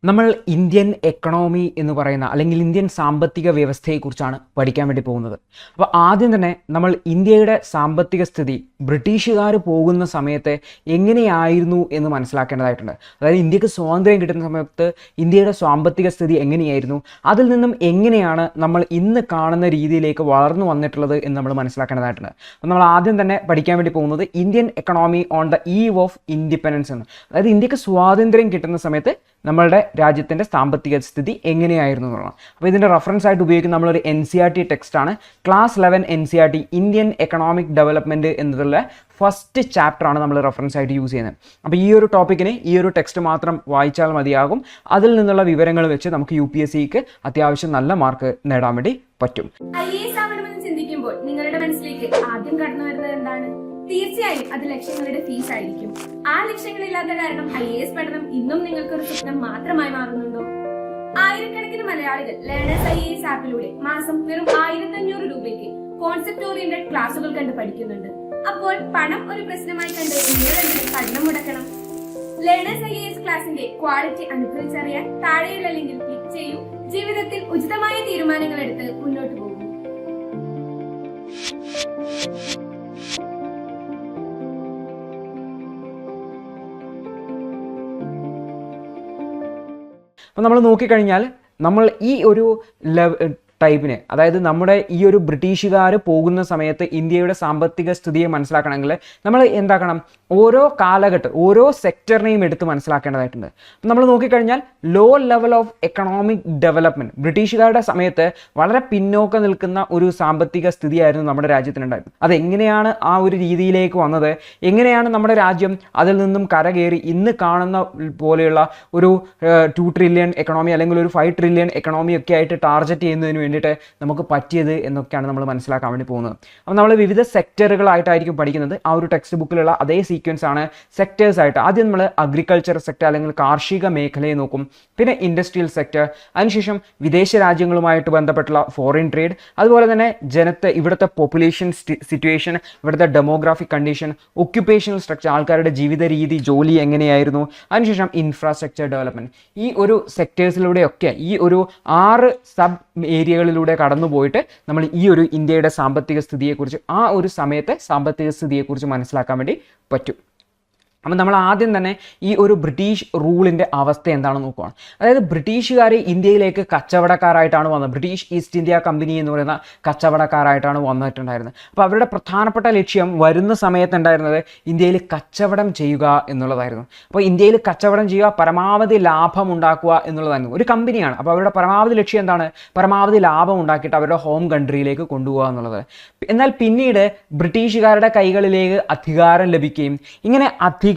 നമ്മൾ Indian economy എന്ന് പറയുന്ന അല്ലെങ്കിൽ ഇന്ത്യൻ സാമ്പത്തിക വ്യവസ്ഥയെക്കുറിച്ചാണ് പഠിക്കാൻ വേണ്ടി പോകുന്നത്. അപ്പോൾ ആദ്യം തന്നെ നമ്മൾ ഇന്ത്യയുടെ സാമ്പത്തിക സ്ഥിതി ബ്രിട്ടീഷുകാർ പോകുന്ന സമയത്ത് എങ്ങനെയായിരുന്നു എന്ന് മനസ്സിലാക്കേണ്ടതായിട്ടുണ്ട്. അതായത് ഇന്ത്യക്ക് സ്വാതന്ത്ര്യം കിട്ടുന്ന സമയത്ത് ഇന്ത്യയുടെ സാമ്പത്തിക സ്ഥിതി എങ്ങനെയായിരുന്നു, അതിൽ നിന്നും എങ്ങനെയാണ് നമ്മൾ ഇന്ന് കാണുന്ന രീതിയിലേക്ക് വളർന്നു വന്നിട്ടുള്ളത് എന്ന് നമ്മൾ മനസ്സിലാക്കേണ്ടതായിട്ടുണ്ട്. അപ്പോൾ നമ്മൾ ആദ്യം തന്നെ പഠിക്കാൻ വേണ്ടി പോകുന്നത് Indian economy on the eve of independence എന്ന്. അതായത് ഇന്ത്യക്ക് സ്വാതന്ത്ര്യം കിട്ടുന്ന സമയത്ത് നമ്മളുടെ രാജ്യത്തിൻ്റെ സാമ്പത്തിക സ്ഥിതി എങ്ങനെയായിരുന്നു എന്നുള്ളതാണ്. അപ്പോൾ ഇതിൻ്റെ റെഫറൻസ് ആയിട്ട് ഉപയോഗിക്കുന്ന നമ്മളൊരു NCERT ടെക്സ്റ്റാണ് class 11 NCERT Indian economic development എന്നതുള്ള ഫസ്റ്റ് ചാപ്റ്ററാണ് നമ്മൾ റെഫറൻസ് ആയിട്ട് യൂസ് ചെയ്യുന്നത്. അപ്പോൾ ഈ ഒരു ടോപ്പിക്കിന് ഈ ഒരു ടെക്സ്റ്റ് മാത്രം വായിച്ചാൽ മതിയാകും. അതിൽ നിന്നുള്ള വിവരങ്ങൾ വെച്ച് നമുക്ക് UPSCക്ക് അത്യാവശ്യം നല്ല മാർക്ക് നേടാൻ വേണ്ടി പറ്റും. IAS ആവണമെന്ന് ചിന്തിക്കുമ്പോൾ നിങ്ങളുടെ മനസ്സിലേക്ക് ആദ്യം കടന്നു വരുന്നത് എന്താണ്? തീർച്ചയായും അത് ലക്ഷ്യങ്ങളുടെ ഫീസ് ആയിരിക്കും. ആ ലക്ഷ്യങ്ങളില്ലാത്ത കാരണം IAS പഠനം ഇന്നും നിങ്ങൾക്കൊരു സ്വപ്നം മാത്രമായി മാറുന്നുണ്ടോ? ആയിരക്കണക്കിന് മലയാളികൾ ലേണേഴ്സ് IAS ആപ്പിലൂടെ മാസം വെറും 1500 രൂപയ്ക്ക് കോൺസെപ്റ്റ് ഓറിയന്റഡ് ക്ലാസുകൾ കണ്ട് പഠിക്കുന്നുണ്ട്. അപ്പോൾ പണം ഒരു പ്രശ്നമായി കണ്ട് നിങ്ങൾ എന്തിന് പഠനം മുടക്കണം? ലേണേഴ്സ് IAS ക്ലാസിന്റെ ക്വാളിറ്റി അനുഭവിച്ചറിയാൻ താഴെയുള്ള ലിങ്കിൽ ക്ലിക്ക് ചെയ്യൂ. ജീവിതത്തിൽ ഉചിതമായ തീരുമാനങ്ങൾ എടുത്ത് മുന്നോട്ട് പോകും. അപ്പോൾ നമ്മൾ നോക്കിക്കഴിഞ്ഞാൽ നമ്മൾ ഈ ഒരു ടൈപ്പിന്, അതായത് നമ്മുടെ ഈ ഒരു ബ്രിട്ടീഷുകാർ പോകുന്ന സമയത്ത് ഇന്ത്യയുടെ സാമ്പത്തിക സ്ഥിതിയെ മനസ്സിലാക്കണമെങ്കിൽ നമ്മൾ എന്താക്കണം, ഓരോ കാലഘട്ടം ഓരോ സെക്ടറിനെയും എടുത്ത് മനസ്സിലാക്കേണ്ടതായിട്ടുണ്ട്. അപ്പം നമ്മൾ നോക്കിക്കഴിഞ്ഞാൽ low level of economic development, ബ്രിട്ടീഷുകാരുടെ സമയത്ത് വളരെ പിന്നോക്കം നിൽക്കുന്ന ഒരു സാമ്പത്തിക സ്ഥിതിയായിരുന്നു നമ്മുടെ രാജ്യത്തിനുണ്ടായിരുന്നത്. അതെങ്ങനെയാണ് ആ ഒരു രീതിയിലേക്ക് വന്നത്, എങ്ങനെയാണ് നമ്മുടെ രാജ്യം അതിൽ നിന്നും കരകയറി ഇന്ന് കാണുന്ന പോലെയുള്ള ഒരു 2 ട്രില്യൺ എക്കണോമി അല്ലെങ്കിൽ ഒരു 5 ട്രില്യൺ എക്കണോമി ഒക്കെ ആയിട്ട് ടാർഗറ്റ് ചെയ്യുന്നതിന് വേണ്ടിയിട്ട് നമുക്ക് പറ്റിയത് എന്നൊക്കെയാണ് നമ്മൾ മനസ്സിലാക്കാൻ വേണ്ടി പോകുന്നത്. അപ്പോൾ നമ്മൾ വിവിധ സെക്ടറുകളായിട്ടായിരിക്കും പഠിക്കുന്നത്. ആ ഒരു ടെക്സ്റ്റ് ബുക്കിലുള്ള അതേ സീക്വൻസ് ആണ് സെക്ടേഴ്സ് ആയിട്ട്. ആദ്യം നമ്മൾ അഗ്രികൾച്ചർ സെക്ടർ അല്ലെങ്കിൽ കാർഷിക മേഖലയെ നോക്കും, പിന്നെ ഇൻഡസ്ട്രിയൽ സെക്ടർ, അതിനുശേഷം വിദേശ രാജ്യങ്ങളുമായിട്ട് ബന്ധപ്പെട്ടുള്ള ഫോറിൻ ട്രേഡ്, അതുപോലെ തന്നെ ഇവിടുത്തെ പോപ്പുലേഷൻ സിറ്റുവേഷൻ, ഇവിടുത്തെ ഡെമോഗ്രാഫിക് കണ്ടീഷൻ, ഒക്യുപ്പേഷണൽ സ്ട്രക്ചർ, ആൾക്കാരുടെ ജീവിത രീതി, ജോലി എങ്ങനെയായിരുന്നു, അതിനുശേഷം ഇൻഫ്രാസ്ട്രക്ചർ ഡെവലപ്മെൻറ്റ്. ഈ ഒരു സെക്ടേഴ്സിലൂടെയൊക്കെ ഈ ഒരു 6 സബ് ഏരിയകളിലൂടെ കടന്നു പോയിട്ട് നമ്മൾ ഈ ഒരു ഇന്ത്യയുടെ സാമ്പത്തിക സ്ഥിതിയെക്കുറിച്ച്, ആ ഒരു സമയത്തെ സാമ്പത്തിക സ്ഥിതിയെക്കുറിച്ച് മനസ്സിലാക്കാൻ വേണ്ടി പറ്റും. അപ്പം നമ്മൾ ആദ്യം തന്നെ ഈ ഒരു ബ്രിട്ടീഷ് റൂളിൻ്റെ അവസ്ഥ എന്താണെന്ന് നോക്കുകയാണ്. അതായത് ബ്രിട്ടീഷുകാർ ഇന്ത്യയിലേക്ക് കച്ചവടക്കാരായിട്ടാണ് വന്നത്. ബ്രിട്ടീഷ് ഈസ്റ്റ് ഇന്ത്യ കമ്പനി എന്ന് പറയുന്ന കച്ചവടക്കാരായിട്ടാണ് വന്നിട്ടുണ്ടായിരുന്നത്. അപ്പോൾ അവരുടെ പ്രധാനപ്പെട്ട ലക്ഷ്യം വരുന്ന സമയത്തുണ്ടായിരുന്നത് ഇന്ത്യയിൽ കച്ചവടം ചെയ്യുക എന്നുള്ളതായിരുന്നു. അപ്പോൾ ഇന്ത്യയിൽ കച്ചവടം ചെയ്യുക, പരമാവധി ലാഭം ഉണ്ടാക്കുക എന്നുള്ളതായിരുന്നു. ഒരു കമ്പനിയാണ്, അപ്പോൾ അവരുടെ പരമാവധി ലക്ഷ്യം എന്താണ്? പരമാവധി ലാഭം ഉണ്ടാക്കിയിട്ട് അവരുടെ ഹോം കൺട്രിയിലേക്ക് കൊണ്ടുപോകുക എന്നുള്ളത്. എന്നാൽ പിന്നീട് ബ്രിട്ടീഷുകാരുടെ കൈകളിലേക്ക് അധികാരം ലഭിക്കുകയും, ഇങ്ങനെ അധികാരം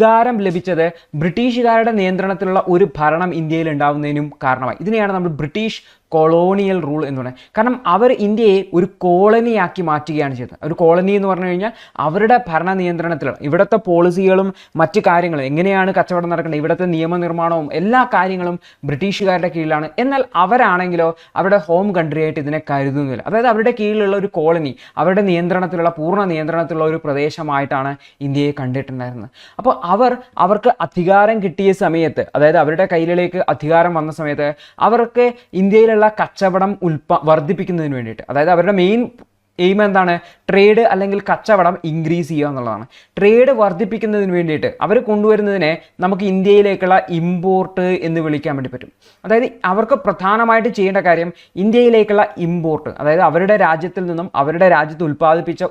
ലഭിച്ചത് ബ്രിട്ടീഷുകാരുടെ നിയന്ത്രണത്തിലുള്ള ഒരു ഭരണം ഇന്ത്യയിൽ ഉണ്ടാവുന്നതിനും കാരണമായി. ഇതിനെയാണ് നമ്മൾ ബ്രിട്ടീഷ് കൊളോണിയൽ റൂൾ എന്ന് പറയുന്നത്. കാരണം അവർ ഇന്ത്യയെ ഒരു കോളനിയാക്കി മാറ്റുകയാണ് ചെയ്തത്. ഒരു കോളനി എന്ന് പറഞ്ഞു കഴിഞ്ഞാൽ അവരുടെ ഭരണ നിയന്ത്രണത്തിലാണ്. ഇവിടുത്തെ പോളിസികളും മറ്റു കാര്യങ്ങളും, എങ്ങനെയാണ് കച്ചവടം നടക്കേണ്ടത്, ഇവിടുത്തെ നിയമനിർമ്മാണവും എല്ലാ കാര്യങ്ങളും ബ്രിട്ടീഷുകാരുടെ കീഴിലാണ്. എന്നാൽ അവരാണെങ്കിലോ അവരുടെ ഹോം കൺട്രി ആയിട്ട് ഇതിനെ കരുതുന്നില്ല. അതായത് അവരുടെ കീഴിലുള്ള ഒരു കോളനി, അവരുടെ നിയന്ത്രണത്തിലുള്ള, പൂർണ്ണ നിയന്ത്രണത്തിലുള്ള ഒരു പ്രദേശമായിട്ടാണ് ഇന്ത്യയെ കണ്ടിട്ടുണ്ടായിരുന്നത്. അപ്പോൾ അവർക്ക് അധികാരം കിട്ടിയ സമയത്ത്, അതായത് അവരുടെ കയ്യിലേക്ക് അധികാരം വന്ന സമയത്ത് അവർക്ക് ഇന്ത്യയിലുള്ള കച്ചവടം വർദ്ധിപ്പിക്കുന്നതിന് വേണ്ടിയിട്ട്, അതായത് അവരുടെ മെയിൻ എയിം എന്താണ്? ട്രേഡ് അല്ലെങ്കിൽ കച്ചവടം ഇൻക്രീസ് ചെയ്യുക എന്നുള്ളതാണ്. ട്രേഡ് വർദ്ധിപ്പിക്കുന്നതിന് വേണ്ടിയിട്ട് അവർ കൊണ്ടുവരുന്നതിനെ നമുക്ക് ഇന്ത്യയിലേക്കുള്ള ഇമ്പോർട്ട് എന്ന് വിളിക്കാൻ വേണ്ടി പറ്റും. അതായത് അവർക്ക് പ്രധാനമായിട്ട് ചെയ്യേണ്ട കാര്യം ഇന്ത്യയിലേക്കുള്ള ഇമ്പോർട്ട്, അതായത് അവരുടെ രാജ്യത്തിൽ നിന്നും അവരുടെ രാജ്യത്ത് ഉൽപ്പാദിപ്പിച്ച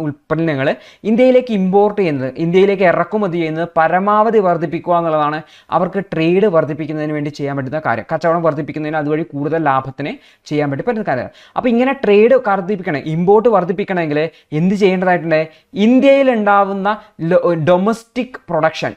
ഉൽപ്പന്നങ്ങൾ ഇന്ത്യയിലേക്ക് ഇമ്പോർട്ട് ചെയ്യുന്നത്, ഇന്ത്യയിലേക്ക് ഇറക്കുമതി ചെയ്യുന്നത് പരമാവധി വർദ്ധിപ്പിക്കുക എന്നുള്ളതാണ് അവർക്ക് ട്രേഡ് വർദ്ധിപ്പിക്കുന്നതിന് വേണ്ടി ചെയ്യാൻ പറ്റുന്ന കാര്യം. കച്ചവടം വർദ്ധിപ്പിക്കുന്നതിന് അതുവഴി കൂടുതൽ ലാഭത്തിന് ചെയ്യാൻ വേണ്ടി പറ്റുന്ന കാര്യം. അപ്പോൾ ഇങ്ങനെ ട്രേഡ് വർദ്ധിപ്പിക്കണം, ഇമ്പോർട്ട് വർദ്ധിപ്പിക്കണമെങ്കിൽ എന്ത് ചെയ്യേണ്ടതായിട്ടുണ്ട്? ഇന്ത്യയിൽ ഉണ്ടാവുന്ന ഡൊമസ്റ്റിക് പ്രൊഡക്ഷൻ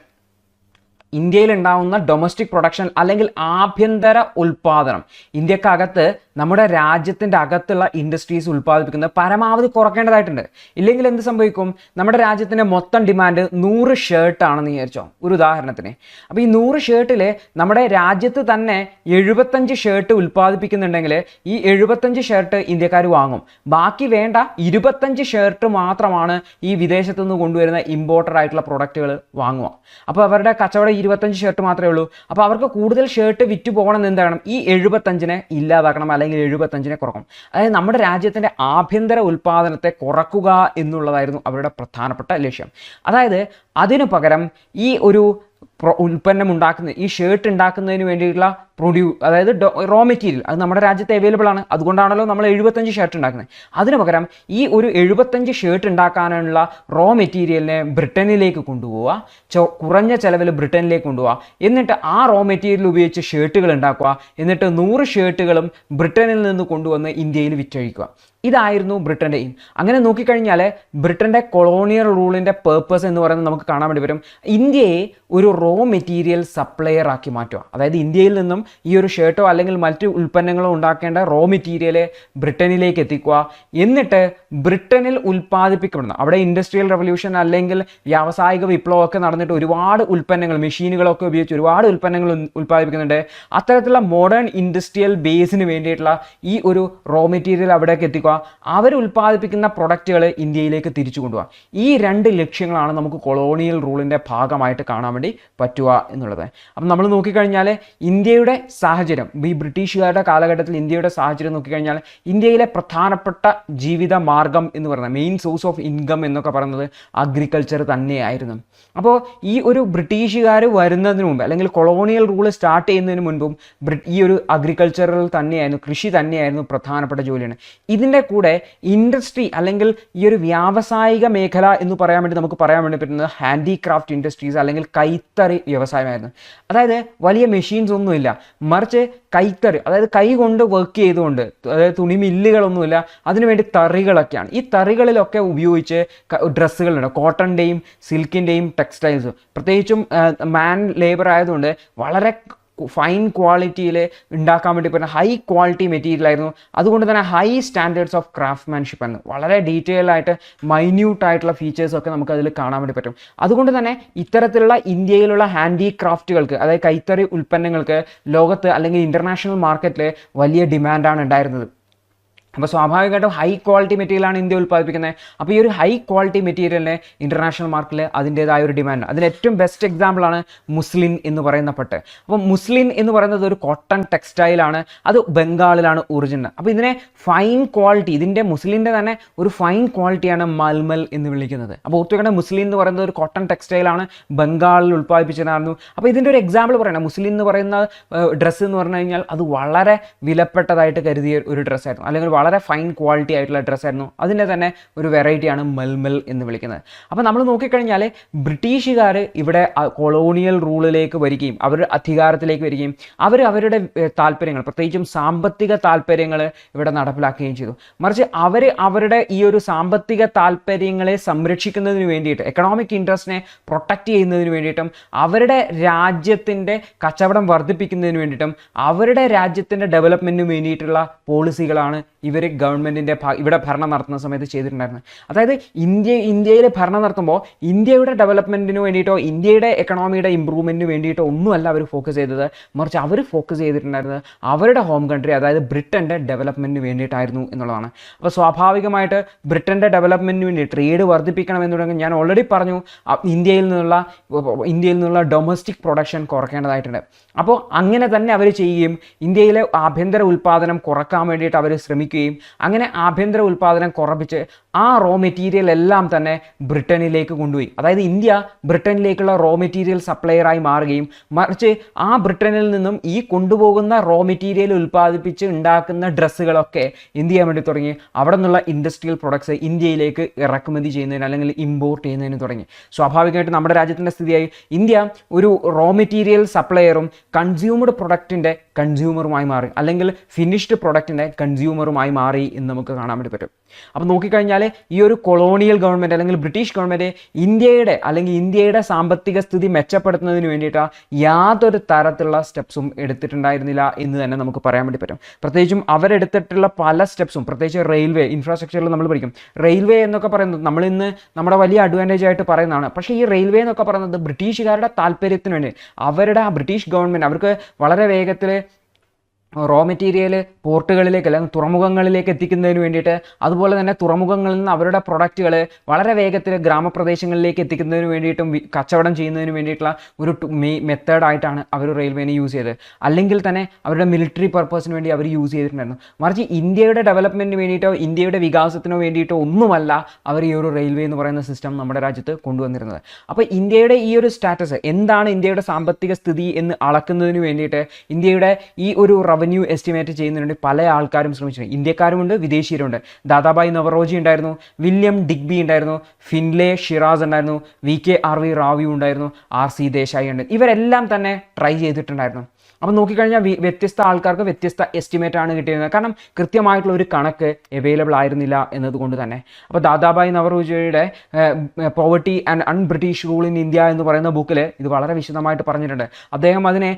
അല്ലെങ്കിൽ ആഭ്യന്തര ഉൽപാദനം, ഇന്ത്യക്കകത്ത് നമ്മുടെ രാജ്യത്തിൻ്റെ അകത്തുള്ള ഇൻഡസ്ട്രീസ് ഉൽപ്പാദിപ്പിക്കുന്നത് പരമാവധി കുറയ്ക്കേണ്ടതായിട്ടുണ്ട്. ഇല്ലെങ്കിൽ എന്ത് സംഭവിക്കും? നമ്മുടെ രാജ്യത്തിൻ്റെ മൊത്തം ഡിമാൻഡ് 100 ഷർട്ടാണെന്ന് വിചാരിച്ചോ, ഒരു ഉദാഹരണത്തിന്. അപ്പോൾ ഈ 100 ഷർട്ടിൽ നമ്മുടെ രാജ്യത്ത് തന്നെ 75 ഷർട്ട് ഉൽപ്പാദിപ്പിക്കുന്നുണ്ടെങ്കിൽ ഈ 75 ഷർട്ട് ഇന്ത്യക്കാർ വാങ്ങും. ബാക്കി വേണ്ട 25 ഷർട്ട് മാത്രമാണ് ഈ വിദേശത്തു നിന്ന് കൊണ്ടുവരുന്ന ഇമ്പോർട്ടഡ് ആയിട്ടുള്ള പ്രൊഡക്റ്റുകൾ വാങ്ങുക. അപ്പോൾ അവരുടെ കച്ചവടം 25 ഷർട്ട് മാത്രമേ ഉള്ളൂ. അപ്പോൾ അവർക്ക് കൂടുതൽ ഷർട്ട് വിറ്റ് പോകണമെന്ന് എന്താകണം, ഈ 75നെ ഇല്ലാതാക്കണം, അല്ലെങ്കിൽ 75നെ കുറക്കണം. അതായത് നമ്മുടെ രാജ്യത്തിൻ്റെ ആഭ്യന്തര ഉൽപ്പാദനത്തെ കുറക്കുക എന്നുള്ളതായിരുന്നു അവരുടെ പ്രധാനപ്പെട്ട ലക്ഷ്യം. അതായത് അതിനു പകരം ഈ ഒരു ഉൽപ്പന്നം ഉണ്ടാക്കുന്ന, ഈ ഷർട്ട് ഉണ്ടാക്കുന്നതിന് വേണ്ടിയിട്ടുള്ള അതായത് റോ മെറ്റീരിയൽ അത് നമ്മുടെ രാജ്യത്ത് അവൈലബിൾ ആണ്. അതുകൊണ്ടാണല്ലോ നമ്മൾ 75 ഷർട്ട് ഉണ്ടാക്കുന്നത്. അതിന് പകരം ഈ ഒരു 75 ഷർട്ട് ഉണ്ടാക്കാനുള്ള റോ മെറ്റീരിയലിനെ ബ്രിട്ടനിലേക്ക് കൊണ്ടുപോവുക, കുറഞ്ഞ ചിലവിൽ ബ്രിട്ടനിലേക്ക് കൊണ്ടുപോവുക, എന്നിട്ട് ആ റോ മെറ്റീരിയൽ ഉപയോഗിച്ച് ഷർട്ടുകൾ ഉണ്ടാക്കുക, എന്നിട്ട് 100 ഷർട്ടുകളും ബ്രിട്ടനിൽ നിന്ന് കൊണ്ടുവന്ന് ഇന്ത്യയിൽ വിറ്റഴിക്കുക. ഇതായിരുന്നു ബ്രിട്ടൻ്റെ എയിം. അങ്ങനെ നോക്കിക്കഴിഞ്ഞാൽ ബ്രിട്ടൻ്റെ കൊളോണിയൽ റൂളിൻ്റെ പേർപ്പസ് എന്ന് പറയുന്നത് നമുക്ക് കാണാൻ വേണ്ടി വരും, ഇന്ത്യയെ ഒരു റോ മെറ്റീരിയൽ സപ്ലയർ ആക്കി മാറ്റുക. അതായത് ഇന്ത്യയിൽ നിന്നും ഈ ഒരു ഷർട്ടോ അല്ലെങ്കിൽ മറ്റ് ഉൽപ്പന്നങ്ങളോ ഉണ്ടാക്കേണ്ട റോ മെറ്റീരിയല് ബ്രിട്ടനിലേക്ക് എത്തിക്കുക, എന്നിട്ട് ബ്രിട്ടനിൽ ഉൽപ്പാദിപ്പിക്കപ്പെടുന്ന, അവിടെ ഇൻഡസ്ട്രിയൽ റവല്യൂഷൻ അല്ലെങ്കിൽ വ്യാവസായിക വിപ്ലവമൊക്കെ നടന്നിട്ട് ഒരുപാട് ഉൽപ്പന്നങ്ങൾ, മെഷീനുകളൊക്കെ ഉപയോഗിച്ച് ഒരുപാട് ഉൽപ്പന്നങ്ങൾ ഉൽപ്പാദിപ്പിക്കുന്നുണ്ട്. അത്തരത്തിലുള്ള മോഡേൺ ഇൻഡസ്ട്രിയൽ ബേസിന് വേണ്ടിയിട്ടുള്ള ഈ ഒരു റോ മെറ്റീരിയൽ അവിടേക്ക് എത്തിക്കുക, അവർ ഉൽപ്പാദിപ്പിക്കുന്ന പ്രൊഡക്റ്റുകൾ ഇന്ത്യയിലേക്ക് തിരിച്ചു കൊണ്ടുപോകുക. ഈ 2 ലക്ഷ്യങ്ങളാണ് നമുക്ക് കൊളോണിയൽ റൂളിൻ്റെ ഭാഗമായിട്ട് കാണാൻ വേണ്ടി പറ്റുക എന്നുള്ളത്. അപ്പം നമ്മൾ നോക്കിക്കഴിഞ്ഞാൽ ഇന്ത്യയുടെ സാഹചര്യം, ഈ ബ്രിട്ടീഷുകാരുടെ കാലഘട്ടത്തിൽ ഇന്ത്യയുടെ സാഹചര്യം നോക്കിക്കഴിഞ്ഞാൽ ഇന്ത്യയിലെ പ്രധാനപ്പെട്ട ജീവിത മാർഗം എന്ന് പറയുന്നത്, മെയിൻ സോഴ്സ് ഓഫ് ഇൻകം എന്നൊക്കെ പറയുന്നത് അഗ്രികൾച്ചർ തന്നെയായിരുന്നു. അപ്പോൾ ഈ ഒരു ബ്രിട്ടീഷുകാർ വരുന്നതിന് മുമ്പ് അല്ലെങ്കിൽ കൊളോണിയൽ റൂൾ സ്റ്റാർട്ട് ചെയ്യുന്നതിന് മുൻപും ഈ ഒരു അഗ്രികൾച്ചറിൽ തന്നെയായിരുന്നു, കൃഷി തന്നെയായിരുന്നു പ്രധാനപ്പെട്ട ജോലിയാണ്. ഇതിൻ്റെ കൂടെ ഇൻഡസ്ട്രി അല്ലെങ്കിൽ ഈ ഒരു വ്യാവസായിക മേഖല എന്ന് പറയാൻ വേണ്ടി നമുക്ക് പറയാൻ വേണ്ടി പറ്റുന്നത് ഹാൻഡിക്രാഫ്റ്റ് ഇൻഡസ്ട്രീസ് അല്ലെങ്കിൽ കൈത്തറി വ്യവസായമായിരുന്നു. അതായത് വലിയ മെഷീൻസ് ഒന്നുമില്ല, മറിച്ച് കൈത്തറി, അതായത് കൈ കൊണ്ട് വർക്ക് ചെയ്തുകൊണ്ട്, അതായത് തുണി മില്ലുകളൊന്നുമില്ല, അതിനുവേണ്ടി തറികളൊക്കെയാണ്. ഈ തറികളിലൊക്കെ ഉപയോഗിച്ച് ഡ്രസ്സുകളുണ്ട്, കോട്ടൻ്റെയും സിൽക്കിൻ്റെയും ടെക്സ്റ്റൈൽസും, പ്രത്യേകിച്ചും മാൻ ലേബർ ആയതുകൊണ്ട് വളരെ ഫൈൻ ക്വാളിറ്റിയിൽ ഉണ്ടാക്കാൻ വേണ്ടി പറ്റുന്ന ഹൈ ക്വാളിറ്റി മെറ്റീരിയൽ ആയിരുന്നു. അതുകൊണ്ട് തന്നെ ഹൈ സ്റ്റാൻഡേർഡ്സ് ഓഫ് ക്രാഫ്റ്റ്മാൻഷിപ്പ് എന്ന് വളരെ ഡീറ്റെയിൽ ആയിട്ട് മൈന്യൂട്ടായിട്ടുള്ള ഫീച്ചേഴ്സൊക്കെ നമുക്ക് അതിൽ കാണാൻ വേണ്ടി പറ്റും. അതുകൊണ്ട് തന്നെ ഇത്തരത്തിലുള്ള ഇന്ത്യയിലുള്ള ഹാൻഡിക്രാഫ്റ്റുകൾക്ക്, അതായത് കൈത്തറി ഉൽപ്പന്നങ്ങൾക്ക് ലോകത്ത് അല്ലെങ്കിൽ ഇൻ്റർനാഷണൽ മാർക്കറ്റിൽ വലിയ ഡിമാൻഡാണ് ഉണ്ടായിരുന്നത്. അപ്പോൾ സ്വാഭാവികമായിട്ടും ഹൈ ക്വാളിറ്റി മെറ്റീരിയലാണ് ഇന്ത്യ ഉൽപ്പാദിപ്പിക്കുന്നത്. അപ്പോൾ ഈ ഒരു ഹൈ ക്വാളിറ്റി മെറ്റീരിയലിന് ഇൻ്റർനാഷണൽ മാർക്കറ്റിൽ അതിൻ്റേതായ ഒരു ഡിമാൻഡ്. അതിന് ഏറ്റവും ബെസ്റ്റ് എക്സാമ്പിളാണ് മുസ്ലിൻ എന്ന് പറയുന്ന പട്ട്. അപ്പോൾ മുസ്ലിൻ എന്ന് പറയുന്നത് ഒരു കോട്ടൺ ടെക്സ്റ്റൈലാണ്, അത് ബംഗാളിലാണ് ഒറിജിനൽ. അപ്പോൾ ഇതിനെ ഫൈൻ ക്വാളിറ്റി, ഇതിൻ്റെ മുസ്ലിൻ്റെ തന്നെ ഒരു ഫൈൻ ക്വാളിറ്റിയാണ് മൽമൽ എന്ന് വിളിക്കുന്നത്. അപ്പോൾ ഓർത്തുവെക്കേണ്ട, മുസ്ലിൻ എന്ന് പറയുന്നത് ഒരു കോട്ടൺ ടെക്സ്റ്റൈലാണ്, ബംഗാളിൽ ഉൽപ്പാദിപ്പിച്ചതായിരുന്നു. അപ്പോൾ ഇതിൻ്റെ ഒരു എക്സാമ്പിൾ പറയണം, മുസ്ലിൻ എന്ന് പറയുന്ന ഡ്രസ്സ് എന്ന് പറഞ്ഞു കഴിഞ്ഞാൽ അത് വളരെ വിലപ്പെട്ടതായിട്ട് കരുതിയ ഒരു ഡ്രസ്സായിരുന്നു, അല്ലെങ്കിൽ വളരെ ഫൈൻ ക്വാളിറ്റി ആയിട്ടുള്ള ഡ്രസ്സായിരുന്നു. അതിൻ്റെ തന്നെ ഒരു വെറൈറ്റിയാണ് മൽമൽ എന്ന് വിളിക്കുന്നത്. അപ്പോൾ നമ്മൾ നോക്കിക്കഴിഞ്ഞാൽ ബ്രിട്ടീഷുകാർ ഇവിടെ കൊളോണിയൽ റൂളിലേക്ക് വരികയും അവർ അധികാരത്തിലേക്ക് വരികയും അവരുടെ താല്പര്യങ്ങൾ, പ്രത്യേകിച്ചും സാമ്പത്തിക താല്പര്യങ്ങൾ ഇവിടെ നടപ്പിലാക്കുകയും ചെയ്തു. മറിച്ച് അവരുടെ ഈ ഒരു സാമ്പത്തിക താല്പര്യങ്ങളെ സംരക്ഷിക്കുന്നതിന് വേണ്ടിയിട്ട്, എക്കണോമിക് ഇൻട്രസ്റ്റിനെ പ്രൊട്ടക്റ്റ് ചെയ്യുന്നതിന് വേണ്ടിയിട്ടും അവരുടെ രാജ്യത്തിൻ്റെ കച്ചവടം വർദ്ധിപ്പിക്കുന്നതിന് വേണ്ടിയിട്ടും അവരുടെ രാജ്യത്തിൻ്റെ ഡെവലപ്മെൻറ്റിന് വേണ്ടിയിട്ടുള്ള പോളിസികളാണ് ഇവർ ഗവൺമെൻറ്റിൻ്റെ ഇവിടെ ഭരണം നടത്തുന്ന സമയത്ത് ചെയ്തിട്ടുണ്ടായിരുന്നത്. അതായത് ഇന്ത്യയിൽ ഭരണം നടത്തുമ്പോൾ ഇന്ത്യയുടെ ഡെവലപ്മെൻറ്റിന് വേണ്ടിയിട്ടോ ഇന്ത്യയുടെ എക്കണോമിയുടെ ഇമ്പ്രൂവ്മെൻറ്റിന് വേണ്ടിയിട്ടോ ഒന്നുമല്ല അവർ ഫോക്കസ് ചെയ്തത്, മറിച്ച് അവർ ഫോക്കസ് ചെയ്തിട്ടുണ്ടായിരുന്നത് അവരുടെ ഹോം കൺട്രി, അതായത് ബ്രിട്ടൻ്റെ ഡെവലപ്മെൻറ്റിന് വേണ്ടിയിട്ടായിരുന്നു എന്നുള്ളതാണ്. അപ്പോൾ സ്വാഭാവികമായിട്ട് ബ്രിട്ടൻ്റെ ഡെവലപ്മെൻറ്റിന് വേണ്ടി ട്രേഡ് വർദ്ധിപ്പിക്കണം എന്നുണ്ടെങ്കിൽ ഞാൻ ഓൾറെഡി പറഞ്ഞു, ഇന്ത്യയിൽ നിന്നുള്ള ഡൊമസ്റ്റിക് പ്രൊഡക്ഷൻ കുറയ്ക്കേണ്ടതായിട്ടുണ്ട്. അപ്പോൾ അങ്ങനെ തന്നെ അവർ ചെയ്യുകയും ഇന്ത്യയിലെ ആഭ്യന്തര ഉൽപ്പാദനം കുറക്കാൻ വേണ്ടിയിട്ട് അവർ ശ്രമിക്കുകയും അങ്ങനെ ആഭ്യന്തര ഉൽപ്പാദനം കുറപ്പിച്ച് ആ റോ മെറ്റീരിയൽ എല്ലാം തന്നെ ബ്രിട്ടനിലേക്ക് കൊണ്ടുപോയി. അതായത് ഇന്ത്യ ബ്രിട്ടനിലേക്കുള്ള റോ മെറ്റീരിയൽ സപ്ലയറായി മാറുകയും, മറിച്ച് ആ ബ്രിട്ടനിൽ നിന്നും ഈ കൊണ്ടുപോകുന്ന റോ മെറ്റീരിയൽ ഉൽപ്പാദിപ്പിച്ച് ഉണ്ടാക്കുന്ന ഡ്രസ്സുകളൊക്കെ എന്ത് ചെയ്യാൻ വേണ്ടി തുടങ്ങി, അവിടെ നിന്നുള്ള ഇൻഡസ്ട്രിയൽ പ്രൊഡക്ട്സ് ഇന്ത്യയിലേക്ക് ഇറക്കുമതി ചെയ്യുന്നതിന് അല്ലെങ്കിൽ ഇമ്പോർട്ട് ചെയ്യുന്നതിന് തുടങ്ങി. സ്വാഭാവികമായിട്ട് നമ്മുടെ രാജ്യത്തിൻ്റെ സ്ഥിതിയായി ഇന്ത്യ ഒരു റോ മെറ്റീരിയൽ സപ്ലയറും കൺസ്യൂമഡ് പ്രൊഡക്റ്റിൻ്റെ കൺസ്യൂമറുമായി മാറി, അല്ലെങ്കിൽ ഫിനിഷ്ഡ് പ്രൊഡക്റ്റിൻ്റെ കൺസ്യൂമറുമായി മാറി എന്ന് നമുക്ക് കാണാൻ വേണ്ടി പറ്റും. അപ്പോൾ നോക്കിക്കഴിഞ്ഞാൽ ഈ ഒരു കൊളോണിയൽ ഗവൺമെൻറ് അല്ലെങ്കിൽ ബ്രിട്ടീഷ് ഗവൺമെൻറ് ഇന്ത്യയുടെ സാമ്പത്തിക സ്ഥിതി മെച്ചപ്പെടുത്തുന്നതിന് വേണ്ടിയിട്ട് യാതൊരു തരത്തിലുള്ള സ്റ്റെപ്സും എടുത്തിട്ടുണ്ടായിരുന്നില്ല എന്ന് തന്നെ നമുക്ക് പറയാൻ വേണ്ടി പറ്റും. പ്രത്യേകിച്ചും അവരെടുത്തിട്ടുള്ള പല സ്റ്റെപ്സും, പ്രത്യേകിച്ച് റെയിൽവേ ഇൻഫ്രാസ്ട്രക്ചറിൽ നമ്മൾ പഠിക്കും. റെയിൽവേ എന്നൊക്കെ പറയുന്നത് നമ്മളിന്ന് നമ്മുടെ വലിയ അഡ്വാൻറ്റേജ് ആയിട്ട് പറയുന്നതാണ്. പക്ഷേ ഈ റെയിൽവേ എന്നൊക്കെ പറയുന്നത് ബ്രിട്ടീഷുകാരുടെ താല്പര്യത്തിന് വേണ്ടി, അവരുടെ ആ ബ്രിട്ടീഷ് ഗവൺമെൻറ് അവർക്ക് വളരെ വേഗത്തിൽ റോ മെറ്റീരിയൽ പോർട്ടുകളിലേക്ക് അല്ലെങ്കിൽ തുറമുഖങ്ങളിലേക്ക് എത്തിക്കുന്നതിന് വേണ്ടിയിട്ട്, അതുപോലെ തന്നെ തുറമുഖങ്ങളിൽ നിന്ന് അവരുടെ പ്രൊഡക്റ്റുകൾ വളരെ വേഗത്തിൽ ഗ്രാമപ്രദേശങ്ങളിലേക്ക് എത്തിക്കുന്നതിന് വേണ്ടിയിട്ടും കച്ചവടം ചെയ്യുന്നതിന് വേണ്ടിയിട്ടുള്ള ഒരു മെത്തേഡായിട്ടാണ് അവർ റെയിൽവേനെ യൂസ് ചെയ്തത്. അല്ലെങ്കിൽ തന്നെ അവരുടെ മിലിറ്ററി പർപ്പസിന് വേണ്ടി അവർ യൂസ് ചെയ്തിട്ടുണ്ടായിരുന്നു. മറിച്ച് ഇന്ത്യയുടെ ഡെവലപ്മെൻറ്റിന് വേണ്ടിയിട്ടോ ഇന്ത്യയുടെ വികാസത്തിനോ വേണ്ടിയിട്ടോ ഒന്നുമല്ല അവർ ഈ ഒരു റെയിൽവേ എന്ന് പറയുന്ന സിസ്റ്റം നമ്മുടെ രാജ്യത്ത് കൊണ്ടുവന്നിരുന്നത്. അപ്പോൾ ഇന്ത്യയുടെ ഈ ഒരു സ്റ്റാറ്റസ് എന്താണ്, ഇന്ത്യയുടെ സാമ്പത്തിക സ്ഥിതി എന്ന് അളക്കുന്നതിന് വേണ്ടിയിട്ട് ഇന്ത്യയുടെ ഈ ഒരു റവന്യൂ എസ്റ്റിമേറ്റ് ചെയ്യുന്നതിന് വേണ്ടി പല ആൾക്കാരും ശ്രമിച്ചിട്ടുണ്ട്. ഇന്ത്യക്കാരുമുണ്ട്, വിദേശീയരുണ്ട്. ദാദാബായി നവറോജി ഉണ്ടായിരുന്നു, വില്യം ഡിഗ്ബി ഉണ്ടായിരുന്നു, ഫിൻലെ ഷിറാസ് ഉണ്ടായിരുന്നു, VKRV റാവു ഉണ്ടായിരുന്നു, RC ദേശായി ഉണ്ട്. ഇവരെല്ലാം തന്നെ ട്രൈ ചെയ്തിട്ടുണ്ടായിരുന്നു. അപ്പോൾ നോക്കിക്കഴിഞ്ഞാൽ വ്യത്യസ്ത ആൾക്കാർക്ക് വ്യത്യസ്ത എസ്റ്റിമേറ്റ് ആണ് കിട്ടിയിരുന്നത്. കാരണം കൃത്യമായിട്ടുള്ള ഒരു കണക്ക് അവൈലബിൾ ആയിരുന്നില്ല എന്നതുകൊണ്ട് തന്നെ. അപ്പോൾ ദാദാബായി നവറോജിയുടെ poverty and unBritish rule in India എന്ന് പറയുന്ന ബുക്കിൽ ഇത് വളരെ വിശദമായിട്ട് പറഞ്ഞിട്ടുണ്ട്. അദ്ദേഹം അതിനെ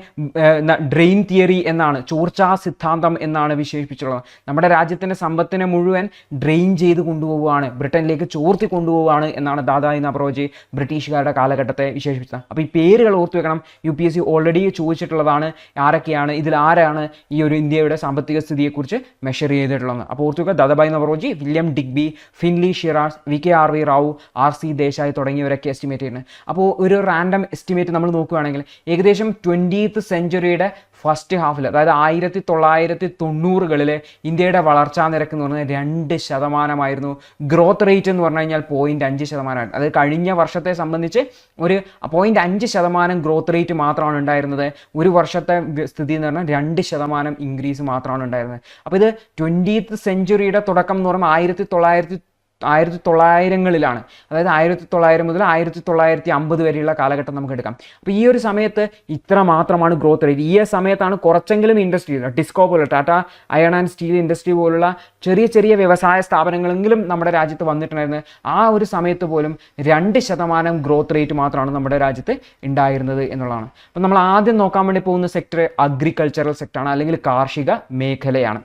ഡ്രെയിൻ തിയറി എന്നാണ്, ചോർച്ചാ സിദ്ധാന്തം എന്നാണ് വിശേഷിപ്പിച്ചുള്ളത്. നമ്മുടെ രാജ്യത്തിൻ്റെ സമ്പത്തിനെ മുഴുവൻ ഡ്രെയിൻ ചെയ്ത് കൊണ്ടുപോവുകയാണ്, ബ്രിട്ടനിലേക്ക് ചോർത്തി കൊണ്ടുപോവുകയാണ് എന്നാണ് ദാദാബായി നവറോജി ബ്രിട്ടീഷുകാരുടെ കാലഘട്ടത്തെ വിശേഷിപ്പിച്ചത്. അപ്പോൾ ഈ പേരുകൾ ഓർത്തു വെക്കണം. UPSC ഓൾറെഡി ചോദിച്ചിട്ടുള്ളതാണ് ആരൊക്കെയാണ്, ഇതിൽ ആരാണ് ഈ ഒരു ഇന്ത്യയുടെ സാമ്പത്തിക സ്ഥിതിയെക്കുറിച്ച് മെഷർ ചെയ്തിട്ടുള്ളത്. അപ്പോൾ ഓർത്തുക, Dadabhai Naoroji, William Digby, Findlay Shirras, VKRV Rao, RC Desai തുടങ്ങിയവരൊക്കെ എസ്റ്റിമേറ്റ് ചെയ്യുന്നത്. അപ്പോൾ ഒരു റാൻഡം എസ്റ്റിമേറ്റ് നമ്മൾ നോക്കുകയാണെങ്കിൽ ഏകദേശം 20th സെഞ്ച്വറിയുടെ ഫസ്റ്റ് ഹാഫിൽ, അതായത് 1990കളിൽ ഇന്ത്യയുടെ വളർച്ചാ നിരക്ക് എന്ന് പറഞ്ഞാൽ 2%. ഗ്രോത്ത് റേറ്റ് എന്ന് പറഞ്ഞു കഴിഞ്ഞാൽ 0.5%. അത് കഴിഞ്ഞ വർഷത്തെ സംബന്ധിച്ച് ഒരു 0.5% ഗ്രോത്ത് റേറ്റ് മാത്രമാണ് ഉണ്ടായിരുന്നത്. ഒരു വർഷത്തെ സ്ഥിതി എന്ന് പറഞ്ഞാൽ 2% ഇൻക്രീസ് മാത്രമാണ് ഉണ്ടായിരുന്നത്. അപ്പോൾ ഇത് 20th സെഞ്ച്വറിയുടെ തുടക്കം എന്ന് പറയുമ്പോൾ 1900-കളിലാണ്. അതായത് 1900 മുതൽ 1950 വരെയുള്ള കാലഘട്ടം നമുക്ക് എടുക്കാം. അപ്പോൾ ഈ ഒരു സമയത്ത് ഇത്ര മാത്രമാണ് ഗ്രോത്ത് റേറ്റ്. ഈ സമയത്താണ് കുറച്ചെങ്കിലും ഇൻഡസ്ട്രി, ടിസ്കോ പോലെ, Tata iron and steel industry പോലുള്ള ചെറിയ ചെറിയ വ്യവസായ സ്ഥാപനങ്ങളെങ്കിലും നമ്മുടെ രാജ്യത്ത് വന്നിട്ടുണ്ടായിരുന്നത്. ആ ഒരു സമയത്ത് പോലും 2% ഗ്രോത്ത് റേറ്റ് മാത്രമാണ് നമ്മുടെ രാജ്യത്ത് ഉണ്ടായിരുന്നത് എന്നുള്ളതാണ്. അപ്പോൾ നമ്മൾ ആദ്യം നോക്കാൻ വേണ്ടി പോകുന്ന സെക്ടർ അഗ്രികൾച്ചറൽ സെക്ടറാണ്, അല്ലെങ്കിൽ കാർഷിക മേഖലയാണ്.